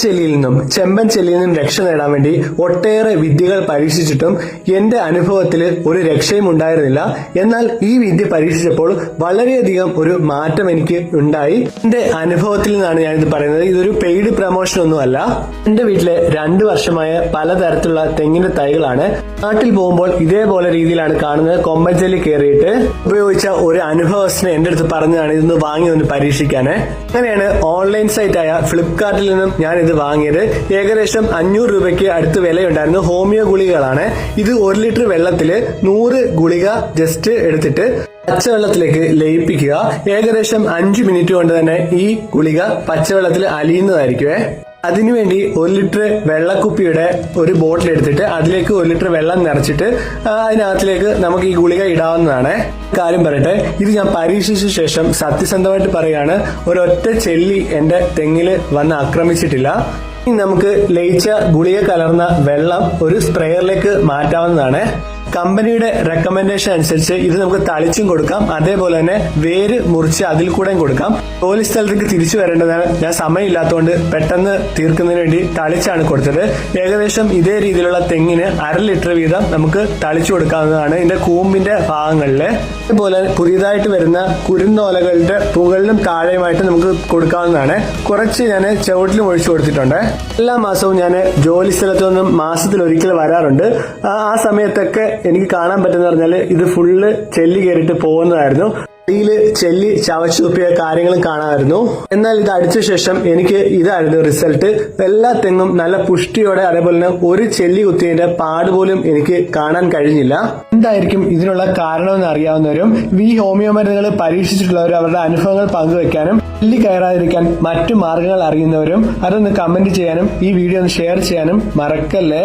ചെല്ലിയിൽ നിന്നും ചെമ്പൻ ചെല്ലിയിൽ നിന്നും രക്ഷ നേടാൻ വേണ്ടി ഒട്ടേറെ വിദ്യകൾ പരീക്ഷിച്ചിട്ടും എന്റെ അനുഭവത്തിൽ ഒരു രക്ഷയും ഉണ്ടായിരുന്നില്ല. എന്നാൽ ഈ വിദ്യ പരീക്ഷിച്ചപ്പോൾ വളരെയധികം ഒരു മാറ്റം എനിക്ക് ഉണ്ടായി. എന്റെ അനുഭവത്തിൽ നിന്നാണ് ഞാനിത് പറയുന്നത്. ഇതൊരു പെയ്ഡ് പ്രമോഷൻ ഒന്നുമല്ല. എന്റെ വീട്ടിലെ 2 വർഷമായ പലതരത്തിലുള്ള തെങ്ങിന്റെ തൈകളാണ്. നാട്ടിൽ പോകുമ്പോൾ ഇതേപോലെ രീതിയിലാണ് കാണുന്നത്. കൊമ്പൻ ചെല്ലി കയറിയിട്ട് ഉപയോഗിച്ച ഒരു അനുഭവസ്ഥനെ എന്റെ അടുത്ത് പറഞ്ഞതാണ് ഇതൊന്ന് വാങ്ങി ഒന്ന് പരീക്ഷിക്കാന്. അങ്ങനെയാണ് ഓൺലൈൻ സൈറ്റായ ഫ്ലിപ്കാർട്ടിൽ നിന്നും ഞാൻ ഇത് വാങ്ങിയത്. ഏകദേശം 500 രൂപയ്ക്ക് അടുത്ത് വിലയുണ്ടായിരുന്നു. ഹോമിയോ ഗുളികകളാണ്. ഇത് 1 ലിറ്റർ വെള്ളത്തില് 100 ഗുളിക ജസ്റ്റ് എടുത്തിട്ട് പച്ചവെള്ളത്തിലേക്ക് ലയിപ്പിക്കുക. ഏകദേശം 5 മിനിറ്റ് കൊണ്ട് തന്നെ ഈ ഗുളിക പച്ചവെള്ളത്തിൽ അലിയുന്നതായിരിക്കുമേ. അതിനുവേണ്ടി 1 ലിറ്റർ വെള്ളക്കുപ്പിയുടെ ഒരു ബോട്ടിൽ എടുത്തിട്ട് അതിലേക്ക് 1 ലിറ്റർ വെള്ളം നിറച്ചിട്ട് അതിനകത്തിലേക്ക് നമുക്ക് ഈ ഗുളിക ഇടാവുന്നതാണ്. കാര്യം പറയട്ടെ, ഇത് ഞാൻ പരീക്ഷിച്ച ശേഷം സത്യസന്ധമായിട്ട് പറയാണ്, ഒരൊറ്റ ചെല്ലി എന്റെ തെങ്ങില് വന്ന് ആക്രമിച്ചിട്ടില്ല. നമുക്ക് ലയിച്ച ഗുളിക കലർന്ന വെള്ളം ഒരു സ്പ്രേയറിലേക്ക് മാറ്റാവുന്നതാണ്. കമ്പനിയുടെ റെക്കമെൻഡേഷൻ അനുസരിച്ച് ഇത് നമുക്ക് തളിച്ചും കൊടുക്കാം, അതേപോലെ തന്നെ വേര് മുറിച്ച് അതിൽ കൂടെയും കൊടുക്കാം. ജോലി സ്ഥലത്തേക്ക് തിരിച്ചു വരേണ്ടതാണ്. ഞാൻ സമയമില്ലാത്തതുകൊണ്ട് പെട്ടെന്ന് തീർക്കുന്നതിന് വേണ്ടി തളിച്ചാണ് കൊടുത്തത്. ഏകദേശം ഇതേ രീതിയിലുള്ള തെങ്ങിന് 1/2 ലിറ്റർ വീതം നമുക്ക് തളിച്ചു കൊടുക്കാവുന്നതാണ് ഇതിന്റെ കൂമ്പിന്റെ ഭാഗങ്ങളില്. അതേപോലെ പുതിയതായിട്ട് വരുന്ന കുരുന്നോലകളുടെ മുകളിലും താഴെയുമായിട്ട് നമുക്ക് കൊടുക്കാവുന്നതാണ്. കുറച്ച് ഞാൻ ചുവട്ടിലും ഒഴിച്ചു കൊടുത്തിട്ടുണ്ട്. എല്ലാ മാസവും ഞാൻ ജോലി സ്ഥലത്തു നിന്നും മാസത്തിൽ ഒരിക്കൽ വരാറുണ്ട്. ആ സമയത്തൊക്കെ എനിക്ക് കാണാൻ പറ്റുന്ന പറഞ്ഞാൽ ഇത് ഫുള്ള് ചെല്ലി കയറിയിട്ട് പോകുന്നതായിരുന്നു. ഇതില് ചെല്ലി ചവച്ചു തുപ്പിയ കാര്യങ്ങളും കാണാമായിരുന്നു. എന്നാൽ ഇത് അടിച്ച ശേഷം എനിക്ക് ഇതായിരുന്നു റിസൾട്ട്. എല്ലാ തെങ്ങും നല്ല പുഷ്ടിയോടെ, അതേപോലെ തന്നെ ഒരു ചെല്ലി കുത്തിയതിന്റെ പാട് പോലും എനിക്ക് കാണാൻ കഴിഞ്ഞില്ല. എന്തായിരിക്കും ഇതിനുള്ള കാരണമെന്ന് അറിയാവുന്നവരും ഈ ഹോമിയോ മരുന്നുകൾ പരീക്ഷിച്ചിട്ടുള്ളവരും അവരുടെ അനുഭവങ്ങൾ പങ്കുവെക്കാനും ചെല്ലി കയറാതിരിക്കാൻ മറ്റു മാർഗങ്ങൾ അറിയുന്നവരും അതൊന്ന് കമന്റ് ചെയ്യാനും ഈ വീഡിയോ ഒന്ന് ഷെയർ ചെയ്യാനും മറക്കല്ലേ.